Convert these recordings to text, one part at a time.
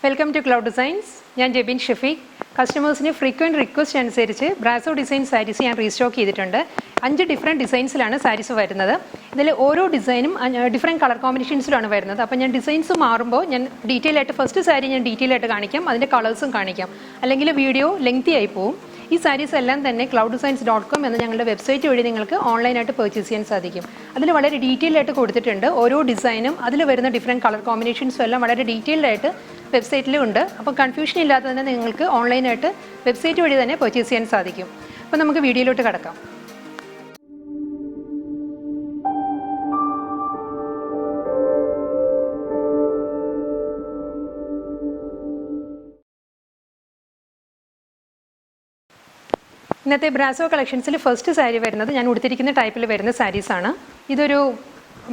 Welcome to Cloud Designs. I am Jebin Shafiq. Customers have frequent request അനുസരിച്ച് brasso design saris ഞാൻ restock ചെയ്തിട്ടുണ്ട്. 5 different ഡിസൈൻസിലാണ് saris വരുന്നത്. ഇതിൽ ഓരോ ഡിസൈനും ഡിഫറെൻറ്റ് കളർ കോമ്പിനേഷൻസിലാണ് വരുന്നത്. അപ്പോൾ ഞാൻ ഡിസൈൻസ് മാറുമ്പോൾ ഞാൻ ഡീറ്റെയിൽ ആയിട്ട് ഫസ്റ്റ് സാരി ഞാൻ ഡീറ്റെയിൽ ആയിട്ട് കാണിക്കാം, അതിൻ്റെ കളേഴ്സും കാണിക്കാം. അല്ലെങ്കിൽ വീഡിയോ ലെങ്തി ആയി പോകും. ഈ സാരീസ് എല്ലാം തന്നെ clouddesigns.com എന്ന ഞങ്ങളുടെ വെബ്സൈറ്റ് വഴി നിങ്ങൾക്ക് ഓൺലൈനായിട്ട് പർച്ചേസ് ചെയ്യാൻ സാധിക്കും. അതിൽ വളരെ ഡീറ്റെയിൽ ആയിട്ട് കൊടുത്തിട്ടുണ്ട്. ഓരോ ഡിസൈനും അതിൽ വരുന്ന ഡിഫറെൻറ്റ് കളർ കോമ്പിനേഷൻസും എല്ലാം വളരെ ഡീറ്റെയിൽഡ് ആയിട്ട് വെബ്സൈറ്റിലും ഉണ്ട്. അപ്പോൾ കൺഫ്യൂഷൻ ഇല്ലാതെ തന്നെ നിങ്ങൾക്ക് ഓൺലൈനായിട്ട് വെബ്സൈറ്റ് വഴി തന്നെ പർച്ചേസ് ചെയ്യാൻ സാധിക്കും. അപ്പോൾ നമുക്ക് വീഡിയോയിലോട്ട് കടക്കാം. ഇന്നത്തെ ബ്രാസോ കളക്ഷൻസിൽ ഫസ്റ്റ് സാരി വരുന്നത് ഞാൻ ഉടുത്തിരിക്കുന്ന ടൈപ്പിൽ വരുന്ന സാരീസാണ്. ഇതൊരു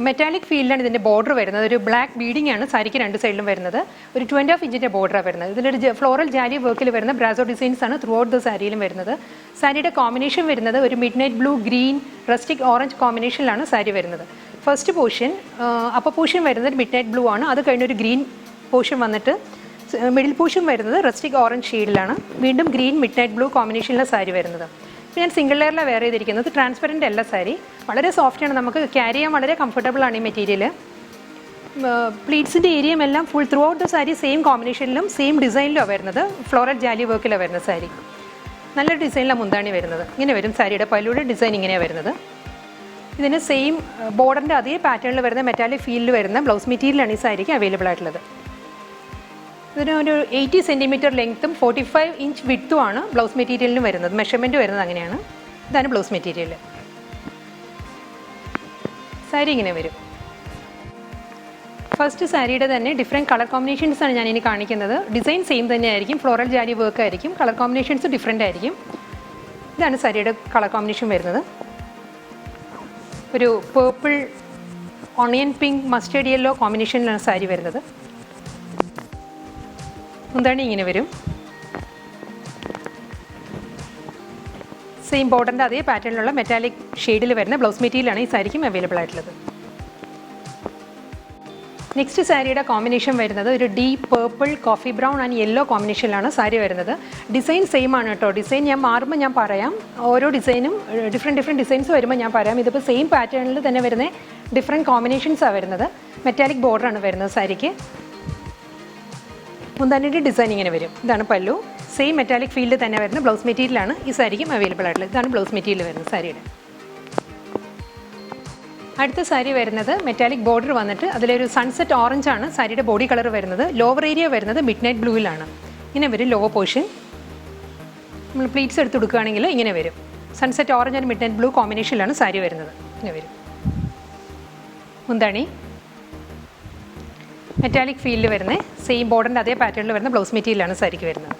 മെറ്റാലിക് ഫീൽഡിലാണ് ഇതിൻ്റെ ബോർഡർ വരുന്നത്. ഒരു ബ്ലാക്ക് ബീഡിംഗ് ആണ് സാരിക്ക് രണ്ട് സൈഡിലും വരുന്നത്. ഒരു 2.5 ഇഞ്ചിൻ്റെ ബോർഡറാണ് വരുന്നത്. ഇതിലൊരു ഫ്ലോറൽ ജാലി വർക്കിൽ വരുന്ന ബ്രാസോ ഡിസൈൻസ് ആണ് ത്രൂ ഔട്ട് ദ സാരിയിലും വരുന്നത്. സാരിയുടെ കോമ്പിനേഷൻ വരുന്നത് ഒരു midnight blue, green, rustic orange കോമ്പിനേഷനിലാണ് സാരി വരുന്നത്. ഫസ്റ്റ് പോർഷൻ അപ്പർ പോർഷൻ വരുന്നത് മിഡ് നൈറ്റ് ബ്ലൂ ആണ്. അത് കഴിഞ്ഞൊരു ഗ്രീൻ പോർഷൻ വന്നിട്ട് മിഡിൽ പോർഷൻ വരുന്നത് റസ്റ്റിക് ഓറഞ്ച് ഷെയ്ഡിലാണ്. വീണ്ടും ഗ്രീൻ, മിഡ് നൈറ്റ് ബ്ലൂ കോമ്പിനേഷനിലെ സാരി വരുന്നത്. ഇപ്പോൾ ഞാൻ സിംഗിൾ ലെയറിലാണ് വെയർ ചെയ്തിരിക്കുന്നത്. ട്രാൻസ്പെറൻറ്റ് അല്ല സാരി, വളരെ സോഫ്റ്റാണ്, നമുക്ക് ക്യാരി ചെയ്യാൻ വളരെ കംഫർട്ടബിൾ ആണ് ഈ മെറ്റീരിയൽ. പ്ലീറ്റ്സിൻ്റെ ഏരിയയും എല്ലാം full throughout the sari same കോമ്പിനേഷനിലും സെയിം ഡിസൈനിലാണ് വരുന്നത്. ഫ്ലോറൽ ജാലി വർക്കിലാണ് വരുന്നത് സാരി. നല്ലൊരു ഡിസൈനിലാണ് മുന്താണി വരുന്നത്. ഇങ്ങനെ വരും സാരിയുടെ പല്ലുയുടെ ഡിസൈൻ ഇങ്ങനെയാണ് വരുന്നത്. ഇതിന് സെയിം ബോർഡറിൻ്റെ അതേ പാറ്റേണിൽ വരുന്ന മെറ്റാലിക് ഫീൽഡിൽ വരുന്ന ബ്ലൗസ് മെറ്റീരിയലാണ് ഈ സാരിക്ക് അവൈലബിൾ ആയിട്ടുള്ളത്. ഇതിന് ഒരു 80 സെൻറ്റിമീറ്റർ ലെങ്ത്തും 45 ഇഞ്ച് വിഡ്ത്തുമാണ് ബ്ലൗസ് മെറ്റീരിയലിന് വരുന്നത്. മെഷർമെൻറ്റ് വരുന്നത് അങ്ങനെയാണ്. ഇതാണ് ബ്ലൗസ് മെറ്റീരിയൽ. സാരി ഇങ്ങനെ വരും. ഫസ്റ്റ് സാരിയുടെ തന്നെ ഡിഫറെൻറ്റ് കളർ കോമ്പിനേഷൻസാണ് ഞാൻ ഇനി കാണിക്കുന്നത്. ഡിസൈൻ സെയിം തന്നെയായിരിക്കും, ഫ്ലോറൽ ജാലി വർക്ക് ആയിരിക്കും, കളർ കോമ്പിനേഷൻസ് ഡിഫറെൻ്റ് ആയിരിക്കും. ഇതാണ് സാരിയുടെ കളർ കോമ്പിനേഷൻ വരുന്നത്. ഒരു purple, onion pink, mustard yellow കോമ്പിനേഷനിലാണ് സാരി വരുന്നത്. മുന്താണി ഇങ്ങനെ വരും. സെയിം ബോർഡറിൻ്റെ അതേ പാറ്റേണിലുള്ള മെറ്റാലിക് ഷെയ്ഡിൽ വരുന്ന ബ്ലൗസ് മെറ്റീരിയലാണ് ഈ സാരിക്കും അവൈലബിൾ ആയിട്ടുള്ളത്. നെക്സ്റ്റ് സാരിയുടെ കോമ്പിനേഷൻ വരുന്നത് ഒരു deep purple, coffee brown and yellow കോമ്പിനേഷനിലാണ് സാരി വരുന്നത്. ഡിസൈൻ സെയിം ആണ് കേട്ടോ. ഡിസൈൻ ഞാൻ മാറുമ്പോൾ ഞാൻ പറയാം. ഓരോ ഡിസൈനും ഡിഫറെൻറ്റ് ഡിസൈൻസ് വരുമ്പോൾ ഞാൻ പറയാം. ഇതിപ്പോൾ സെയിം പാറ്റേണിൽ തന്നെ വരുന്ന ഡിഫറെൻറ്റ് കോമ്പിനേഷൻസാണ് വരുന്നത്. മെറ്റാലിക് ബോർഡറാണ് വരുന്നത് സാരിക്ക്. മുന്താണിയുടെ ഡിസൈൻ ഇങ്ങനെ വരും. ഇതാണ് പല്ലു. സെയിം മെറ്റാലിക് ഫീൽഡ് തന്നെ വരുന്ന ബ്ലൗസ് മെറ്റീരിയലാണ് ഈ സാരിക്കും അവൈലബിൾ ആയിട്ടുള്ളത്. ഇതാണ് ബ്ലൗസ് മെറ്റീരിയൽ വരുന്നത് സാരിയുടെ. അടുത്ത സാരി വരുന്നത് മെറ്റാലിക് ബോർഡർ വന്നിട്ട് അതിലൊരു സൺസെറ്റ് ഓറഞ്ച് ആണ് സാരിയുടെ ബോഡി കളർ വരുന്നത്. ലോവർ ഏരിയ വരുന്നത് മിഡ് നൈറ്റ് ബ്ലൂവിലാണ്. ഇങ്ങനെ വരും ലോവർ പോർഷൻ. നമ്മൾ പ്ലീറ്റ്സ് എടുത്ത് കൊടുക്കുകയാണെങ്കിൽ ഇങ്ങനെ വരും. Sunset orange and midnight blue കോമ്പിനേഷനിലാണ് സാരി വരുന്നത്. ഇങ്ങനെ വരും. മുന്താണി മെറ്റാലിക് ഫീൽഡിൽ വരുന്ന സെയിം ബോർഡറിൻ്റെ അതേ പാറ്റേണിൽ വരുന്ന ബ്ലൗസ് മെറ്റീരിയലാണ് സാരിക്ക് വരുന്നത്.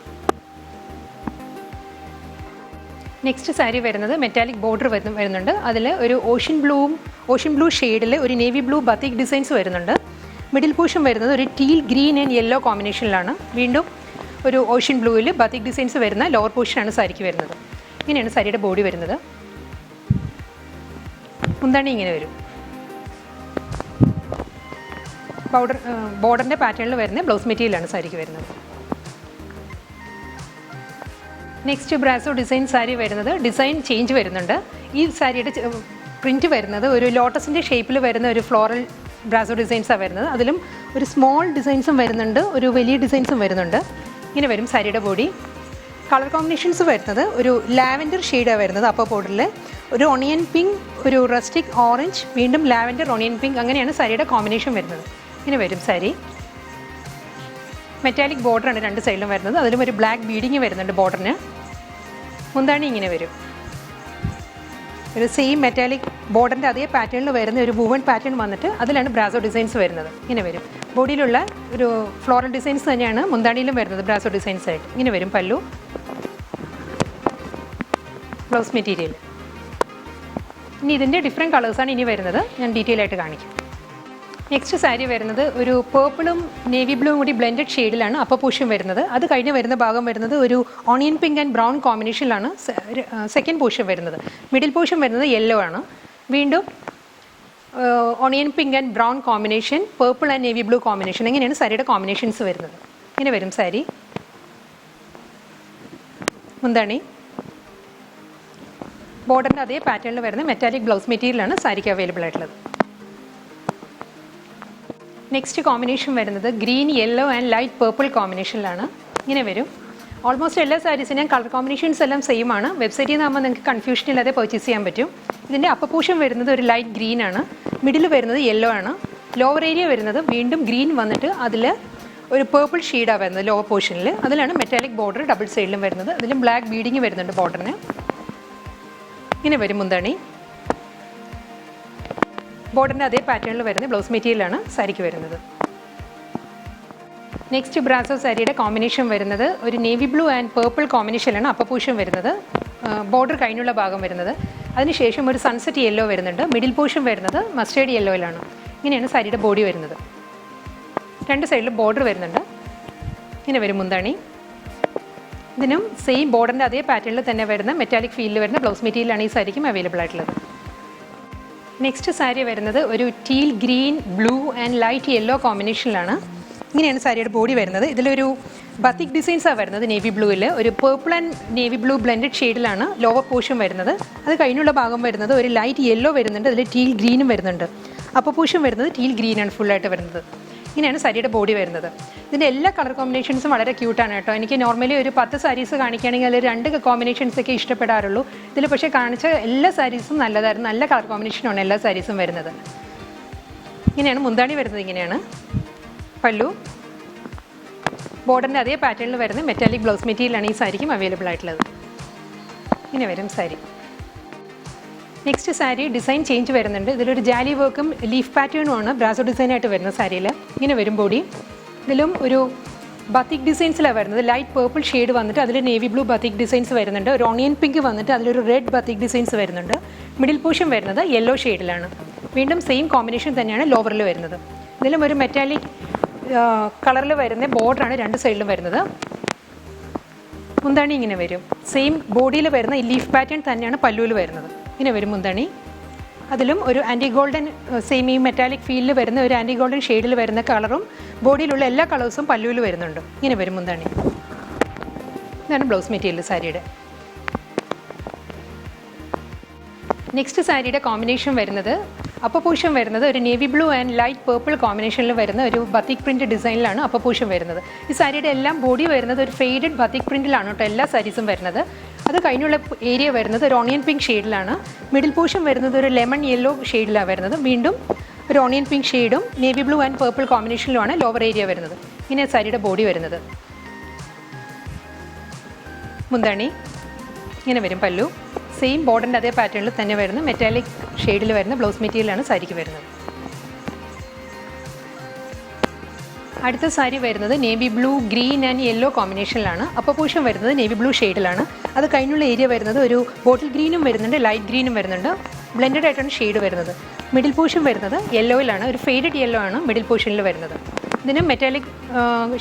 നെക്സ്റ്റ് സാരി വരുന്നത് മെറ്റാലിക് ബോർഡർ വരുന്നുണ്ട്. അതിൽ ഒരു ഓഷ്യൻ ബ്ലൂ ഷെയ്ഡിൽ ഒരു നേവി ബ്ലൂ ബത്തിക് ഡിസൈൻസ് വരുന്നുണ്ട്. മിഡിൽ പോർഷൻ വരുന്നത് ഒരു ടീൽ, ഗ്രീൻ ആൻഡ് യെല്ലോ കോമ്പിനേഷനിലാണ്. വീണ്ടും ഒരു ഓഷ്യൻ ബ്ലൂവിൽ ബത്തിക് ഡിസൈൻസ് വരുന്ന ലോവർ പോർഷനാണ് സാരിക്ക് വരുന്നത്. ഇങ്ങനെയാണ് സാരിയുടെ ബോഡി വരുന്നത്. മുന്താണി ഇങ്ങനെ വരും. ബോർഡറിൻ്റെ പാറ്റേണിൽ വരുന്ന ബ്ലൗസ് മെറ്റീരിയലാണ് സാരിക്ക് വരുന്നത്. നെക്സ്റ്റ് ബ്രാസോ ഡിസൈൻ സാരി വരുന്നത് ഡിസൈൻ ചേഞ്ച് വരുന്നുണ്ട്. ഈ സാരിയുടെ പ്രിൻറ്റ് വരുന്നത് ഒരു ലോട്ടസിൻ്റെ ഷേപ്പിൽ വരുന്ന ഒരു ഫ്ലോറൽ ബ്രാസോ ഡിസൈൻസാണ് വരുന്നത്. അതിലും ഒരു സ്മോൾ ഡിസൈൻസും വരുന്നുണ്ട്, ഒരു വലിയ ഡിസൈൻസും വരുന്നുണ്ട്. ഇങ്ങനെ വരും സാരിയുടെ ബോഡി. കളർ കോമ്പിനേഷൻസ് വരുന്നത് ഒരു ലാവൻഡർ ഷെയ്ഡാണ് വരുന്നത് അപ്പർ ബോർഡറിൽ. ഒരു ഓണിയൻ പിങ്ക്, ഒരു റസ്റ്റിക് ഓറഞ്ച്, വീണ്ടും ലാവൻഡർ, ഓണിയൻ പിങ്ക്, അങ്ങനെയാണ് സാരിയുടെ കോമ്പിനേഷൻ വരുന്നത്. ഇങ്ങനെ വരും സാരി. മെറ്റാലിക് ബോർഡറാണ് രണ്ട് സൈഡിലും വരുന്നത്. അതിലും ഒരു ബ്ലാക്ക് ബീഡിങ് വരുന്നുണ്ട് ബോർഡറിന്. മുന്താണി ഇങ്ങനെ വരും. ഒരു സെയിം മെറ്റാലിക് ബോർഡറിൻ്റെ അതേ പാറ്റേണിൽ വരുന്ന ഒരു വുവൺ പാറ്റേൺ വന്നിട്ട് അതിലാണ് ബ്രാസോ ഡിസൈൻസ് വരുന്നത്. ഇങ്ങനെ വരും. ബോഡിയിലുള്ള ഒരു ഫ്ലോറൽ ഡിസൈൻസ് തന്നെയാണ് മുന്താണിയിലും വരുന്നത് ബ്രാസോ ഡിസൈൻസ് ആയിട്ട്. ഇങ്ങനെ വരും പല്ലു, ബ്ലൗസ് മെറ്റീരിയൽ. ഇനി ഇതിൻ്റെ ഡിഫറെൻറ്റ് കളേഴ്സാണ് ഇനി വരുന്നത്. ഞാൻ ഡീറ്റെയിൽ ആയിട്ട് കാണിക്കാം. നെക്സ്റ്റ് സാരി വരുന്നത് ഒരു പേർപ്പിളും നേവി ബ്ലൂവും കൂടി ബ്ലെൻഡഡ് ഷെയ്ഡിലാണ് അപ്പർ പോർഷൻ വരുന്നത്. അത് കഴിഞ്ഞ് വരുന്ന ഭാഗം വരുന്നത് ഒരു ഓണിയൻ പിങ്ക് ആൻഡ് ബ്രൗൺ കോമ്പിനേഷനിലാണ് സെക്കൻഡ് പോർഷൻ വരുന്നത്. മിഡിൽ പോർഷൻ വരുന്നത് യെല്ലോ ആണ്. വീണ്ടും onion pink and brown combination, purple and navy blue combination, ഇങ്ങനെയാണ് സാരിയുടെ കോമ്പിനേഷൻസ് വരുന്നത്. ഇങ്ങനെ വരും സാരി. മുന്താണി ബോർഡറിൻ്റെ അതേ പാറ്റേണിൽ വരുന്ന മെറ്റാലിക് ബ്ലൗസ് മെറ്റീരിയലാണ് സാരിക്ക് അവൈലബിൾ ആയിട്ടുള്ളത്. നെക്സ്റ്റ് കോമ്പിനേഷൻ വരുന്നത് green, yellow and light purple കോമ്പിനേഷനിലാണ്. ഇങ്ങനെ വരും. ഓൾമോസ്റ്റ് എല്ലാ സാരീസിനും കളർ കോമ്പിനേഷൻസ് എല്ലാം സെയിം ആണ്. വെബ്സൈറ്റിൽ നിന്നാകുമ്പോൾ നിങ്ങൾക്ക് കൺഫ്യൂഷൻ ഇല്ലാതെ പർച്ചേസ് ചെയ്യാൻ പറ്റും. ഇതിൻ്റെ അപ്പർ പോർഷൻ വരുന്നത് ഒരു ലൈറ്റ് ഗ്രീൻ ആണ്, മിഡിൽ വരുന്നത് യെല്ലോ ആണ്, ലോവർ ഏരിയ വരുന്നത് വീണ്ടും ഗ്രീൻ വന്നിട്ട് അതിൽ ഒരു പേർപ്പിൾ ഷെയ്ഡാണ് വരുന്നത് ലോവർ പോർഷനിൽ. അതിലാണ് മെറ്റാലിക് ബോർഡർ ഡബിൾ സൈഡിലും വരുന്നത്. അതിലും ബ്ലാക്ക് ബീഡിങ് വരുന്നുണ്ട് ബോർഡറിന്. ഇങ്ങനെ വരും മുന്താണി. ബോർഡറിൻ്റെ അതേ പാറ്റേണിൽ വരുന്ന ബ്ലൗസ് മെറ്റീരിയലാണ് സാരിക്ക് വരുന്നത്. നെക്സ്റ്റ് ബ്രാസോ സാരിയുടെ കോമ്പിനേഷൻ വരുന്നത് ഒരു നേവി ബ്ലൂ ആൻഡ് പേർപ്പിൾ കോമ്പിനേഷനിലാണ് അപ്പർ പോർഷൻ വരുന്നത്, ബോർഡർ കഴിഞ്ഞുള്ള ഭാഗം വരുന്നത്. അതിനുശേഷം ഒരു സൺസെറ്റ് യെല്ലോ വരുന്നുണ്ട്, മിഡിൽ പോർഷൻ വരുന്നത് മസ്റ്റേർഡ് യെല്ലോയിലാണ്. ഇങ്ങനെയാണ് സാരിയുടെ ബോഡി വരുന്നത്. രണ്ട് സൈഡിലും ബോർഡർ വരുന്നുണ്ട്. ഇങ്ങനെ വരും മുന്താണി. ഇതിനും സെയിം ബോർഡറിൻ്റെ അതേ പാറ്റേണിൽ തന്നെ വരുന്ന മെറ്റാലിക് ഫീലിൽ വരുന്ന ബ്ലൗസ് മെറ്റീരിയലാണ് ഈ സാരിക്കും അവൈലബിൾ ആയിട്ടുള്ളത്. നെക്സ്റ്റ് സാരി വരുന്നത് ഒരു teal green, blue and light yellow കോമ്പിനേഷനിലാണ്. ഇങ്ങനെയാണ് സാരിയുടെ ബോഡി വരുന്നത്. ഇതിലൊരു ബത്തിക് ഡിസൈൻസാണ് വരുന്നത്. നേവി ബ്ലൂവിൽ ഒരു purple and navy blue blended ഷെയ്ഡിലാണ് ലോവർ പോർഷൻ വരുന്നത്. അത് കഴിഞ്ഞുള്ള ഭാഗം വരുന്നത് ഒരു ലൈറ്റ് യെല്ലോ വരുന്നുണ്ട്, അതിൽ ടീൽ ഗ്രീനും വരുന്നുണ്ട്. അപ്പർ പോർഷൻ വരുന്നത് ടീൽ ഗ്രീനാണ് ഫുള്ളായിട്ട് വരുന്നത്. ഇങ്ങനെയാണ് സാരിയുടെ ബോഡി വരുന്നത്. ഇതിൻ്റെ എല്ലാ കളർ കോമ്പിനേഷൻസും വളരെ ക്യൂട്ടാണ് കേട്ടോ. എനിക്ക് നോർമലി ഒരു 10 സാരീസ് കാണിക്കുകയാണെങ്കിൽ അതിൽ 2 കോമ്പിനേഷൻസൊക്കെ ഇഷ്ടപ്പെടാറുള്ളൂ. ഇതിൽ പക്ഷേ കാണിച്ച എല്ലാ സാരീസും നല്ലതായിരുന്നു. നല്ല കളർ കോമ്പിനേഷനാണ് എല്ലാ സാരീസും വരുന്നത്. ഇങ്ങനെയാണ് മുന്താണി വരുന്നത്. ഇങ്ങനെയാണ് പല്ലു. ബോർഡറിൻ്റെ അതേ പാറ്റേണിൽ വരുന്ന മെറ്റാലിക് ബ്ലൗസ് മെറ്റീരിയലാണ് ഈ സാരിക്കും അവൈലബിൾ ആയിട്ടുള്ളത്. ഇങ്ങനെ വരും sari. Next sari design change വരുന്നുണ്ട്. ഇതിലൊരു ജാലി വർക്കും ലീഫ് പാറ്റേണുമാണ് ബ്രാസോ ഡിസൈനായിട്ട് വരുന്ന സാരിയിൽ. ഇങ്ങനെ വരും ബോഡി. ഇതിലും ഒരു ബത്തിക് ഡിസൈൻസിലാണ് വരുന്നത്. ലൈറ്റ് പേർപ്പിൾ ഷെയ്ഡ് വന്നിട്ട് അതിൽ നേവി ബ്ലൂ ബത്തിക് ഡിസൈൻസ് വരുന്നുണ്ട്. ഒരു ഓണിയൻ പിങ്ക് വന്നിട്ട് അതിലൊരു റെഡ് ബത്തിക് ഡിസൈൻസ് വരുന്നുണ്ട്. മിഡിൽ പോർഷൻ വരുന്നത് യെല്ലോ ഷെയ്ഡിലാണ്. വീണ്ടും സെയിം കോമ്പിനേഷൻ തന്നെയാണ് ലോവറിൽ വരുന്നത്. ഇതിലും ഒരു മെറ്റാലിക് കളറിൽ വരുന്ന ബോർഡറാണ് രണ്ട് സൈഡിലും വരുന്നത്. മുന്താണി ഇങ്ങനെ വരും. സെയിം ബോഡിയിൽ വരുന്ന ഈ ലീഫ് പാറ്റേൺ തന്നെയാണ് പല്ലുവിൽ വരുന്നത്. ഇങ്ങനെ വരും മുന്താണി. അതിലും ഒരു ആൻറ്റി ഗോൾഡൻ സെയിം ഈ മെറ്റാലിക് ഫീലിൽ വരുന്ന ഒരു ആൻറ്റി ഗോൾഡൻ ഷെയ്ഡിൽ വരുന്ന കളറും ബോഡിയിലുള്ള എല്ലാ കളേഴ്സും പല്ലുവിൽ വരുന്നുണ്ട്. ഇങ്ങനെ വരും മുന്താണി. ഇതാണ് ബ്ലൗസ് മെറ്റീരിയൽ സാരിയുടെ. നെക്സ്റ്റ് സാരിയുടെ കോമ്പിനേഷൻ വരുന്നത് അപ്പർ പോർഷൻ വരുന്നത് ഒരു navy blue and light purple കോമ്പിനേഷനിൽ വരുന്ന ഒരു ബത്തിക് പ്രിൻറ്റ് ഡിസൈനിലാണ് അപ്പർ പോർഷൻ വരുന്നത്. ഈ സാരിയുടെ എല്ലാം ബോഡി വരുന്നത് ഒരു ഫെയ്ഡഡ് ബത്തിക് പ്രിൻറ്റിലാണ് കേട്ടോ എല്ലാ സാരീസും വരുന്നത്. അത് കഴിഞ്ഞുള്ള ഏരിയ വരുന്നത് ഒരു ഓണിയൻ പിങ്ക് ഷെയ്ഡിലാണ്. മിഡിൽ പോർഷൻ വരുന്നത് ഒരു ലെമൺ യെല്ലോ ഷെയ്ഡിലാണ് വരുന്നത്. വീണ്ടും ഒരു ഓണിയൻ പിങ്ക് ഷെയ്ഡും നേവി ബ്ലൂ ആൻഡ് പേർപ്പിൾ കോമ്പിനേഷനിലുമാണ് ലോവർ ഏരിയ വരുന്നത്. ഇങ്ങനെ സാരിയുടെ ബോഡി വരുന്നത്. മുന്താണി ഇങ്ങനെ വരും. പല്ലു സെയിം ബോർഡറിൻ്റെ അതേ പാറ്റേണിൽ തന്നെ വരുന്ന മെറ്റാലിക് ഷെയ്ഡിൽ വരുന്ന ബ്ലൗസ് മെറ്റീരിയലാണ് സാരിക്ക് വരുന്നത്. അടുത്ത സാരി വരുന്നത് navy blue, green and yellow കോമ്പിനേഷനിലാണ്. അപ്പർ പോർഷൻ വരുന്നത് നേവി ബ്ലൂ ഷെയ്ഡിലാണ്. അത് കഴിഞ്ഞുള്ള ഏരിയ വരുന്നത് ഒരു ബോട്ടിൽ ഗ്രീനും വരുന്നുണ്ട്, ലൈറ്റ് ഗ്രീനും വരുന്നുണ്ട്. ബ്ലെൻഡഡ് ആയിട്ടാണ് ഷെയ്ഡ് വരുന്നത്. മിഡിൽ പോർഷൻ വരുന്നത് യെല്ലോയിലാണ്. ഒരു ഫെയ്ഡഡ് യെല്ലോ ആണ് മിഡിൽ പോർഷനിൽ വരുന്നത്. ഇതിന് മെറ്റാലിക്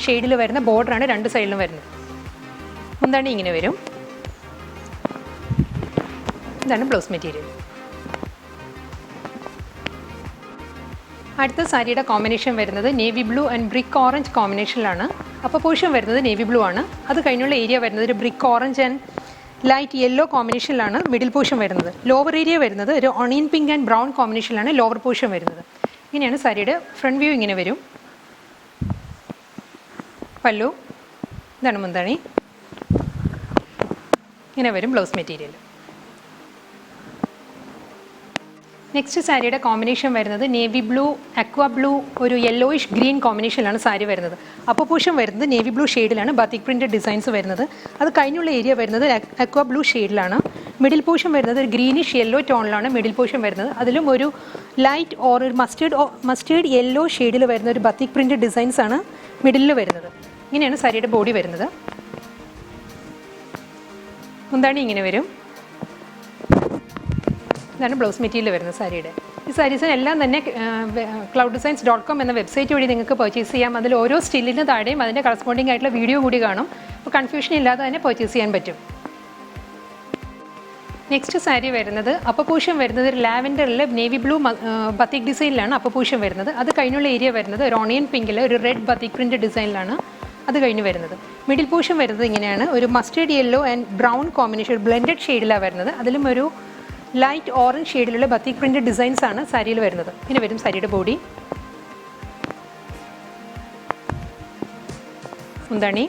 ഷെയ്ഡിൽ വരുന്ന ബോർഡറാണ് രണ്ട് സൈഡിലും വരുന്നത്. എന്താണ് ഇങ്ങനെ വരും. ഇതാണ് ബ്ലൗസ് മെറ്റീരിയൽ. അടുത്ത സാരിയുടെ കോമ്പിനേഷൻ വരുന്നത് navy blue and brick orange കോമ്പിനേഷനിലാണ്. അപ്പോൾ പോർഷൻ വരുന്നത് നേവി ബ്ലൂ ആണ്. അത് കഴിഞ്ഞുള്ള ഏരിയ വരുന്നത് ഒരു brick orange and light yellow കോമ്പിനേഷനിലാണ് മിഡിൽ പോർഷൻ വരുന്നത്. ലോവർ ഏരിയ വരുന്നത് ഒരു ഓണിയൻ പിങ്ക് ആൻഡ് ബ്രൗൺ കോമ്പിനേഷനിലാണ് ലോവർ പോർഷൻ വരുന്നത്. ഇങ്ങനെയാണ് സാരിയുടെ ഫ്രണ്ട് വ്യൂ. ഇങ്ങനെ വരും. പല്ലു ഇതാണ് മുന്താണി. ഇങ്ങനെ വരും ബ്ലൗസ് മെറ്റീരിയൽ. നെക്സ്റ്റ് സാരിയുടെ കോമ്പിനേഷൻ വരുന്നത് നേവി ബ്ലൂ, അക്വാ ബ്ലൂ, ഒരു യെല്ലോയിഷ് ഗ്രീൻ കോമ്പിനേഷനിലാണ് സാരി വരുന്നത്. അപ്പർ പോർഷൻ വരുന്നത് നേവി ബ്ലൂ ഷെയ്ഡിലാണ് ബത്തിക് പ്രിൻറ്റഡ് ഡിസൈൻസ് വരുന്നത്. അത് കഴിഞ്ഞുള്ള ഏരിയ വരുന്നത് അക്വാ ബ്ലൂ ഷെയ്ഡിലാണ്. മിഡിൽ പോർഷൻ വരുന്നത് ഒരു ഗ്രീനിഷ് യെല്ലോ ടോണിലാണ് മിഡിൽ പോർഷൻ വരുന്നത്. അതിലും ഒരു ലൈറ്റ് ഓർ ഒരു മസ്റ്റേർഡ് യെല്ലോ ഷെയ്ഡിൽ വരുന്ന ഒരു ബത്തിക് പ്രിൻറ്റഡ് ഡിസൈൻസ് ആണ് മിഡിലിൽ വരുന്നത്. ഇങ്ങനെയാണ് സാരിയുടെ ബോഡി വരുന്നത്. മുന്താണി ഇങ്ങനെ വരും. ഇതാണ് ബ്ലൗസ് മെറ്റീരിയൽ വരുന്നത് സാരിയുടെ. ഈ സാരീസിനെല്ലാം തന്നെ clouddesigns.com എന്ന വെബ്സൈറ്റ് വഴി നിങ്ങൾക്ക് പർച്ചേസ് ചെയ്യാം. അതിൽ ഓരോ സ്റ്റില്ലിന് താഴെയും അതിൻ്റെ കറസ്പോണ്ടിങ് ആയിട്ടുള്ള വീഡിയോ കൂടി കാണും. അപ്പോൾ കൺഫ്യൂഷൻ ഇല്ലാതെ തന്നെ പർച്ചേസ് ചെയ്യാൻ പറ്റും. നെക്സ്റ്റ് സാരി വരുന്നത് അപ്പർ പോർഷൻ വരുന്നത് ഒരു ലാവൻഡറിൽ നേവി ബ്ലൂ ബത്തിക് ഡിസൈനിലാണ് അപ്പർ പോർഷൻ വരുന്നത്. അത് കഴിഞ്ഞുള്ള ഏരിയ വരുന്നത് ഒരു ഓണിയൻ പിങ്കിൽ ഒരു റെഡ് ബത്തിക് പ്രിൻറ്റ് ഡിസൈനിലാണ് അത് കഴിഞ്ഞ് വരുന്നത്. മിഡിൽ പോർഷൻ വരുന്നത് ഇങ്ങനെയാണ്. ഒരു mustard yellow and brown combination blended ഷെയ്ഡിലാണ് വരുന്നത്. അതിലും ഒരു ലൈറ്റ് ഓറഞ്ച് ഷെയ്ഡിലുള്ള ബത്തിക് പ്രിൻറ്റഡ് ഡിസൈൻസ് ആണ് സാരിയിൽ വരുന്നത്. ഇങ്ങനെ വരും സാരിയുടെ ബോഡി. മുന്താണി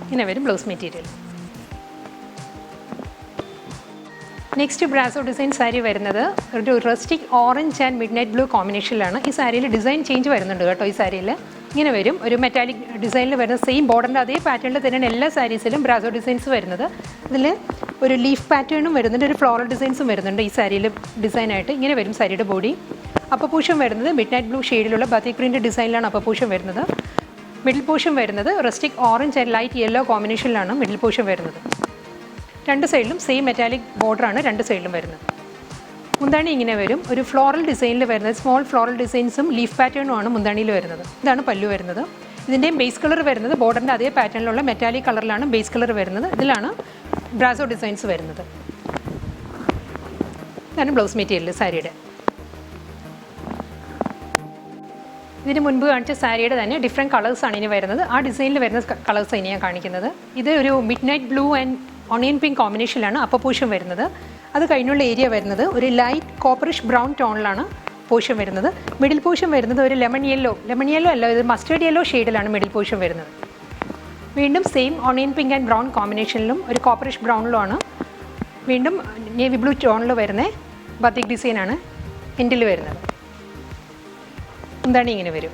ഇങ്ങനെ വരും blouse material. Next brasso design sari വരുന്നത് ഒരു rustic orange and midnight blue കോമ്പിനേഷനിലാണ്. ഈ സാരിയിൽ ഡിസൈൻ ചേഞ്ച് വരുന്നുണ്ട് കേട്ടോ. ഈ സാരിയിൽ ഇങ്ങനെ വരും. ഒരു മെറ്റാലിക് ഡിസൈനിൽ വരുന്ന സെയിം ബോർഡറിൻ്റെ അതേ പാറ്റേണിൽ തന്നെയാണ് എല്ലാ സാരീസിലും ബ്രാസോ ഡിസൈൻസ് വരുന്നത്. ഇതിൽ ഒരു ലീഫ് പാറ്റേണും വരുന്നുണ്ട്, ഒരു ഫ്ലോറൽ ഡിസൈൻസും വരുന്നുണ്ട് ഈ സാരിയിൽ ഡിസൈനായിട്ട്. ഇങ്ങനെ വരും സാരിയുടെ ബോഡി. അപ്പർ പോർഷൻ വരുന്നത് മിഡ് നൈറ്റ് ബ്ലൂ ഷെയ്ഡിലുള്ള ബത്തിക് പ്രിൻറ്റ് ഡിസൈനിലാണ് അപ്പർ പോർഷൻ വരുന്നത്. മിഡിൽ പോർഷൻ വരുന്നത് rustic orange and light yellow കോമ്പിനേഷനിലാണ് മിഡിൽ പോർഷൻ വരുന്നത്. രണ്ട് സൈഡിലും സെയിം മെറ്റാലിക് ബോർഡറാണ് രണ്ട് സൈഡിലും വരുന്നത്. മുന്താണി ഇങ്ങനെ വരും. ഒരു ഫ്ലോറൽ ഡിസൈനിൽ വരുന്നത് സ്മോൾ ഫ്ലോറൽ ഡിസൈൻസും ലീഫ് പാറ്റേണുമാണ് മുന്താണിയിൽ വരുന്നത്. ഇതാണ് പല്ലു വരുന്നത്. ഇതിൻ്റെയും ബേസ് കളർ വരുന്നത് ബോർഡറിൻ്റെ അതേ പാറ്റേണിലുള്ള മെറ്റാലിക് കളറിലാണ് ബേസ് കളർ വരുന്നത്. ഇതിലാണ് ബ്രാസോ ഡിസൈൻസ് വരുന്നത്. ഇതാണ് ബ്ലൗസ് മെറ്റീരിയൽ സാരിയുടെ. ഇതിന് മുൻപ് കാണിച്ച സാരിയുടെ തന്നെ ഡിഫറെൻറ്റ് കളേഴ്സാണ് ഇനി വരുന്നത്. ആ ഡിസൈനിൽ വരുന്ന കളേഴ്സാണ് ഇനി ഞാൻ കാണിക്കുന്നത്. ഇത് ഒരു midnight blue and onion pink കോമ്പിനേഷനിലാണ് അപ്പർ പോർഷൻ വരുന്നത്. അത് കഴിഞ്ഞുള്ള ഏരിയ വരുന്നത് ഒരു ലൈറ്റ് കോപ്പറിഷ് ബ്രൗൺ ടോണിലാണ് പോർഷൻ വരുന്നത്. മിഡിൽ പോർഷൻ വരുന്നത് ഒരു ലെമൺ യെല്ലോ അല്ല, ഇത് മസ്റ്റേർഡ് യെല്ലോ ഷെയ്ഡിലാണ് മിഡിൽ പോർഷൻ വരുന്നത്. വീണ്ടും same onion pink and brown കോമ്പിനേഷനിലും ഒരു കോപ്പറിഷ് ബ്രൗണിലുമാണ്. വീണ്ടും നേവി ബ്ലൂ ടോണിൽ വരുന്ന ബത്തിക് ഡിസൈനാണ് എൻഡിൽ വരുന്നത്. എന്താണ് ഇങ്ങനെ വരും.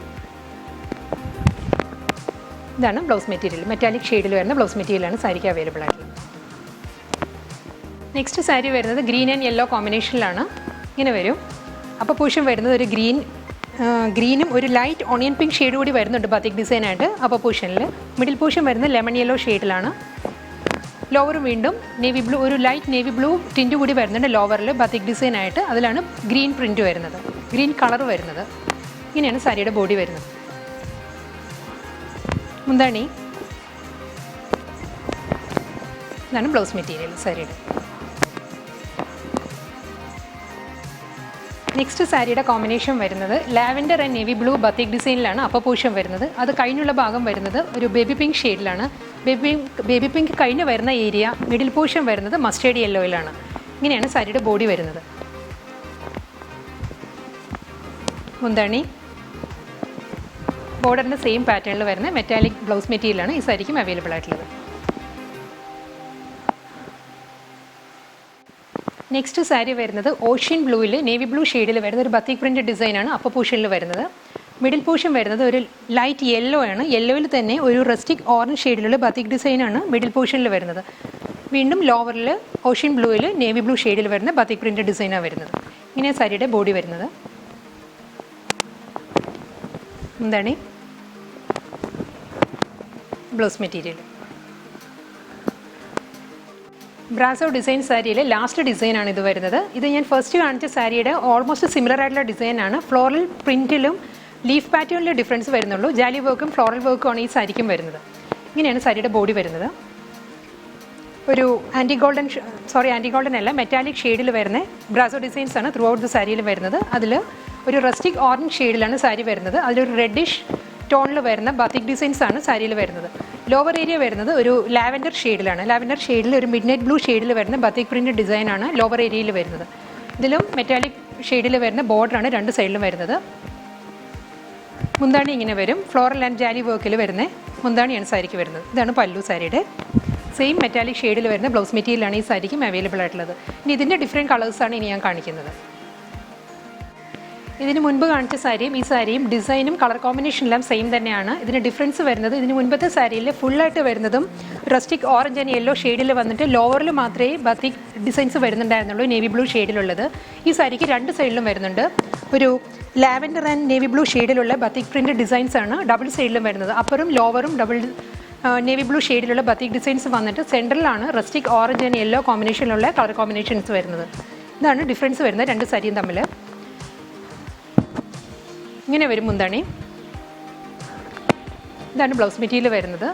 ഇതാണ് ബ്ലൗസ് മെറ്റീരിയൽ. മെറ്റാലിക് ഷെയ്ഡിൽ വരുന്ന ബ്ലൗസ് മെറ്റീരിയലാണ് സാരിക്ക് അവൈലബിൾ ആയിട്ടുള്ളത്. നെക്സ്റ്റ് സാരി വരുന്നത് ഗ്രീൻ ആൻഡ് യെല്ലോ കോമ്പിനേഷനിലാണ്. ഇങ്ങനെ വരും. അപ്പോൾ പോർഷൻ വരുന്നത് ഒരു ഗ്രീനും ഒരു ലൈറ്റ് ഓണിയൻ പിങ്ക് ഷെയ്ഡ് കൂടി വരുന്നുണ്ട് ബത്തിക് ഡിസൈനായിട്ട് അപ്പോൾ പോർഷനിൽ. മിഡിൽ പോർഷൻ വരുന്നത് ലെമൺ യെല്ലോ ഷെയ്ഡിലാണ്. ലോവർ വീണ്ടും നേവി ബ്ലൂ, ഒരു ലൈറ്റ് നേവി ബ്ലൂ ടിൻറ്റ് കൂടി വരുന്നുണ്ട് ലോവറിൽ ബത്തിക് ഡിസൈനായിട്ട്. അതിലാണ് ഗ്രീൻ പ്രിൻറ്റ് വരുന്നത്, ഗ്രീൻ കളർ വരുന്നത്. ഇങ്ങനെയാണ് സാരിയുടെ ബോഡി വരുന്നത്. മുന്താണി ഇതാണ് ബ്ലൗസ് മെറ്റീരിയൽ സാരിയുടെ. നെക്സ്റ്റ് സാരിയുടെ കോമ്പിനേഷൻ വരുന്നത് lavender and navy blue batik ഡിസൈനിലാണ് അപ്പർ പോർഷൻ വരുന്നത്. അത് കഴിഞ്ഞുള്ള ഭാഗം വരുന്നത് ഒരു ബേബി പിങ്ക് ഷെയ്ഡിലാണ്. ബേബി പിങ്ക് കഴിഞ്ഞ് വരുന്ന ഏരിയ മിഡിൽ പോർഷൻ വരുന്നത് മസ്റ്റേർഡ് യെല്ലോയിലാണ്. ഇങ്ങനെയാണ് സാരിയുടെ ബോഡി വരുന്നത്. മുന്താണി ബോർഡറിൻ്റെ സെയിം പാറ്റേണിൽ വരുന്ന മെറ്റാലിക് ബ്ലൗസ് മെറ്റീരിയലാണ് ഈ സാരിക്കും അവൈലബിൾ ആയിട്ടുള്ളത്. നെക്സ്റ്റ് സാരി വരുന്നത് ഓഷ്യൻ ബ്ലൂവിൽ നേവി ബ്ലൂ ഷെയ്ഡിൽ വരുന്ന ഒരു ബത്തിക് പ്രിൻറ്റ് ഡിസൈനാണ് അപ്പർ പോർഷനിൽ വരുന്നത്. മിഡിൽ പോർഷൻ വരുന്നത് ഒരു ലൈറ്റ് യെല്ലോ ആണ്. യെല്ലോയിൽ തന്നെ ഒരു റസ്റ്റിക് ഓറഞ്ച് ഷെയ്ഡിലുള്ള ബത്തിക് ഡിസൈനാണ് മിഡിൽ പോർഷനിൽ വരുന്നത്. വീണ്ടും ലോവറിൽ ഓഷ്യൻ ബ്ലൂവിൽ നേവി ബ്ലൂ ഷെയ്ഡിൽ വരുന്ന ബത്തിക് പ്രിൻറ്റ് ഡിസൈനാണ് വരുന്നത്. ഇങ്ങനെ സാരിയുടെ ബോഡി വരുന്നത്. എന്താണ് ബ്ലൗസ് മെറ്റീരിയൽ. ബ്രാസോ ഡിസൈൻ സാരിയിലെ ലാസ്റ്റ് ഡിസൈനാണ് ഇത് വരുന്നത്. ഇത് ഞാൻ ഫസ്റ്റ് കാണിച്ച സാരിയുടെ ഓൾമോസ്റ്റ് സിമിലർ ആയിട്ടുള്ള ഡിസൈനാണ്. ഫ്ലോറൽ പ്രിൻറ്റിലും ലീഫ് പാറ്റേണിലും ഡിഫറൻസ് വരുന്നുള്ളൂ. ജാലി വർക്കും ഫ്ലോറൽ വർക്കും ആണ് ഈ സാരിക്കും വരുന്നത്. ഇങ്ങനെയാണ് സാരിയുടെ ബോഡി വരുന്നത്. ഒരു ആൻറ്റി ഗോൾഡൻ അല്ല, മെറ്റാലിക് ഷെയ്ഡിൽ വരുന്ന ബ്രാസോ ഡിസൈൻസ് ആണ് ത്രൂ ഔട്ട് ദ സാരിയിൽ വരുന്നത്. അതിൽ ഒരു റസ്റ്റിക് ഓറഞ്ച് ഷെയ്ഡിലാണ് സാരി വരുന്നത്. അതിലൊരു റെഡിഷ് ടോണിൽ വരുന്ന ബത്തിക് ഡിസൈൻസ് ആണ് സാരിയിൽ വരുന്നത്. ലോവർ ഏരിയ വരുന്നത് ഒരു ലാവൻഡർ ഷെയ്ഡിലാണ്. ലാവൻഡർ ഷെയ്ഡിൽ ഒരു മിഡ് നൈറ്റ് ബ്ലൂ ഷെയ്ഡിൽ വരുന്ന ബത്തിക് പ്രിൻറ്റ് ഡിസൈനാണ് ലോവർ ഏരിയയിൽ വരുന്നത്. ഇതിലും മെറ്റാലിക് ഷെയ്ഡിൽ വരുന്ന ബോർഡറാണ് രണ്ട് സൈഡിലും വരുന്നത്. മുന്താണി ഇങ്ങനെ വരും. ഫ്ലോറൽ ആൻഡ് ജാലി വർക്കിൽ വരുന്ന മുന്താണിയാണ് സാരിക്ക് വരുന്നത്. ഇതാണ് പല്ലു സാരിയുടെ. സെയിം മെറ്റാലിക് ഷെയ്ഡിൽ വരുന്ന ബ്ലൗസ് മെറ്റീരിയലാണ് ഈ സാരിക്കും അവൈലബിൾ ആയിട്ടുള്ളത്. ഇനി ഇതിൻ്റെ ഡിഫറെൻറ്റ് കളേഴ്സാണ് ഇനി ഞാൻ കാണിക്കുന്നത്. ഇതിന് മുൻപ് കാണിച്ച സാരിയും ഈ സാരിയും ഡിസൈനും കളർ കോമ്പിനേഷൻ എല്ലാം സെയിം തന്നെയാണ്. ഇതിന് ഡിഫറൻസ് വരുന്നത് ഇതിന് മുൻപത്തെ സാരിയിൽ ഫുള്ളായിട്ട് വരുന്നതും റസ്റ്റിക് ഓറഞ്ച് ആൻഡ് യെല്ലോ ഷെയ്ഡിൽ വന്നിട്ട് ലോവറിൽ മാത്രമേ ബത്തിക് ഡിസൈൻസ് വരുന്നുണ്ടായിരുന്നുള്ളൂ, നേവി ബ്ലൂ ഷെയ്ഡിലുള്ളത്. ഈ സാരിക്ക് രണ്ട് സൈഡിലും വരുന്നുണ്ട്. ഒരു ലാവൻഡർ ആൻഡ് നേവി ബ്ലൂ ഷെയ്ഡിലുള്ള ബത്തിക് പ്രിൻറ്റ് ഡിസൈൻസ് ആണ് ഡബിൾ സൈഡിലും വരുന്നത്. അപ്പറും ലോവറും ഡബിൾ നേവി ബ്ലൂ ഷെയ്ഡിലുള്ള ബത്തിക് ഡിസൈൻസ് വന്നിട്ട് സെൻട്രലാണ് റസ്റ്റിക് ഓറഞ്ച് ആൻഡ് യെല്ലോ കോമ്പിനേഷനിലുള്ള കളർ കോമ്പിനേഷൻസ് വരുന്നത്. ഇതാണ് ഡിഫറൻസ് വരുന്നത് രണ്ട് സാരിയും തമ്മിൽ. ഇങ്ങനെ വരും മുന്താണി. ഇതാണ് ബ്ലൗസ് മെറ്റീരിയൽ വരുന്നത്.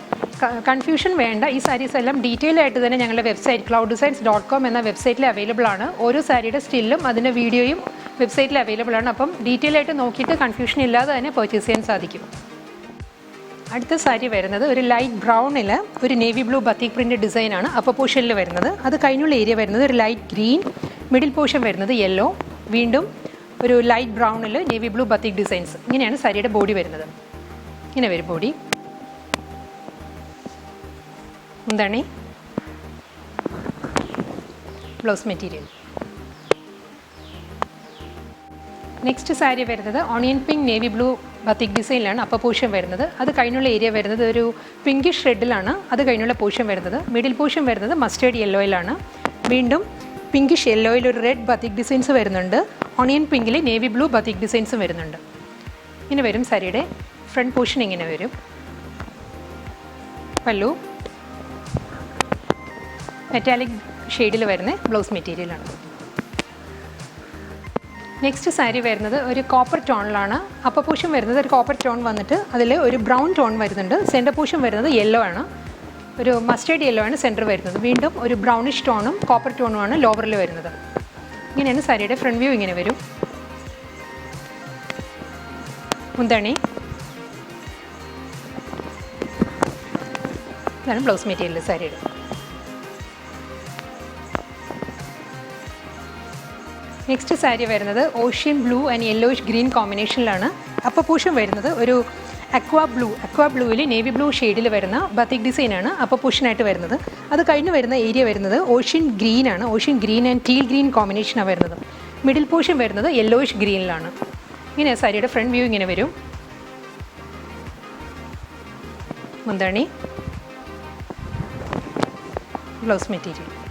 കൺഫ്യൂഷൻ വേണ്ട. ഈ സാരീസ് എല്ലാം ഡീറ്റെയിൽ ആയിട്ട് തന്നെ ഞങ്ങളുടെ വെബ്സൈറ്റ് clouddesigns.com എന്ന വെബ്സൈറ്റിൽ അവൈലബിൾ ആണ്. ഓരോ സാരിയുടെ സ്റ്റില്ലും അതിൻ്റെ വീഡിയോയും വെബ്സൈറ്റിൽ അവൈലബിൾ ആണ്. അപ്പം ഡീറ്റെയിൽ ആയിട്ട് നോക്കിയിട്ട് കൺഫ്യൂഷൻ ഇല്ലാതെ തന്നെ പർച്ചേസ് ചെയ്യാൻ സാധിക്കും. അടുത്ത സാരി വരുന്നത് ഒരു ലൈറ്റ് ബ്രൗണിൽ ഒരു നേവി ബ്ലൂ ബത്തിക് പ്രിൻ്റ് ഡിസൈനാണ് അപ്പർ പോർഷനിൽ വരുന്നത്. അത് കഴിഞ്ഞുള്ള ഏരിയ വരുന്നത് ഒരു ലൈറ്റ് ഗ്രീൻ, മിഡിൽ പോർഷൻ വരുന്നത് യെല്ലോ, വീണ്ടും ഒരു ലൈറ്റ് ബ്രൗണിൽ നേവി ബ്ലൂ ബത്തിക് ഡിസൈൻസ്. ഇങ്ങനെയാണ് സാരിയുടെ ബോഡി വരുന്നത്. ഇങ്ങനെ വരും ബോഡി. എന്താണ് ബ്ലൗസ് മെറ്റീരിയൽ. നെക്സ്റ്റ് സാരി വരുന്നത് onion pink navy blue batik ഡിസൈനിലാണ് അപ്പർ പോർഷൻ വരുന്നത്. അത് കഴിഞ്ഞുള്ള ഏരിയ വരുന്നത് ഒരു പിങ്കിഷ് റെഡിലാണ്. അത് കഴിഞ്ഞുള്ള പോർഷൻ വരുന്നത് മിഡിൽ പോർഷൻ വരുന്നത് മസ്റ്റേർഡ് യെല്ലോയിലാണ്. വീണ്ടും പിങ്കിഷ് യെല്ലോയിൽ ഒരു റെഡ് ബത്തിക് ഡിസൈൻസ് വരുന്നുണ്ട്. ഓണിയൻ പിങ്കിൽ നേവി ബ്ലൂ ബത്തിക് ഡിസൈൻസും വരുന്നുണ്ട്. ഇങ്ങനെ വരും സാരിയുടെ ഫ്രണ്ട് പോർഷൻ. ഇങ്ങനെ വരും പല്ലു. മെറ്റാലിക് ഷെയ്ഡിൽ വരുന്ന ബ്ലൗസ് മെറ്റീരിയലാണ്. നെക്സ്റ്റ് സാരി വരുന്നത് ഒരു കോപ്പർ ടോണിലാണ്. അപ്പർ പോർഷൻ വരുന്നത് ഒരു കോപ്പർ ടോൺ വന്നിട്ട് അതിൽ ഒരു ബ്രൗൺ ടോൺ വരുന്നുണ്ട്. സെൻറ്റർ പോർഷൻ വരുന്നത് യെല്ലോ ആണ്. ഒരു മസ്റ്റേർഡ് യെല്ലോ ആണ് സെൻറ്റർ വരുന്നത്. വീണ്ടും ഒരു ബ്രൗണിഷ് ടോണും കോപ്പർ ടോണുമാണ് ലോവറിൽ വരുന്നത്. ഇങ്ങനെയാണ് സാരിയുടെ ഫ്രണ്ട് വ്യൂ. ഇങ്ങനെ വരും. മുന്താണി. ഇതാണ് ബ്ലൗസ് മെറ്റീരിയൽ സാരിയുടെ. നെക്സ്റ്റ് സാരി വരുന്നത് ocean blue and yellowish green കോമ്പിനേഷനിലാണ്. അപ്പർ പോർഷൻ വരുന്നത് ഒരു അക്വാ ബ്ലൂവിൽ നേവി ബ്ലൂ ഷെയ്ഡിൽ വരുന്ന ബത്തിക് ഡിസൈനാണ് അപ്പർ പോർഷനായിട്ട് വരുന്നത്. അത് കഴിഞ്ഞ് വരുന്ന ഏരിയ വരുന്നത് ഓഷ്യൻ ഗ്രീനാണ്. Ocean green and teal green കോമ്പിനേഷനാണ് വരുന്നത്. മിഡിൽ പോർഷൻ വരുന്നത് യെല്ലോയിഷ് ഗ്രീനിലാണ്. ഇങ്ങനെ സാരിയുടെ ഫ്രണ്ട് വ്യൂ ഇങ്ങനെ വരും. മുന്താണി, ബ്ലൗസ് മെറ്റീരിയൽ.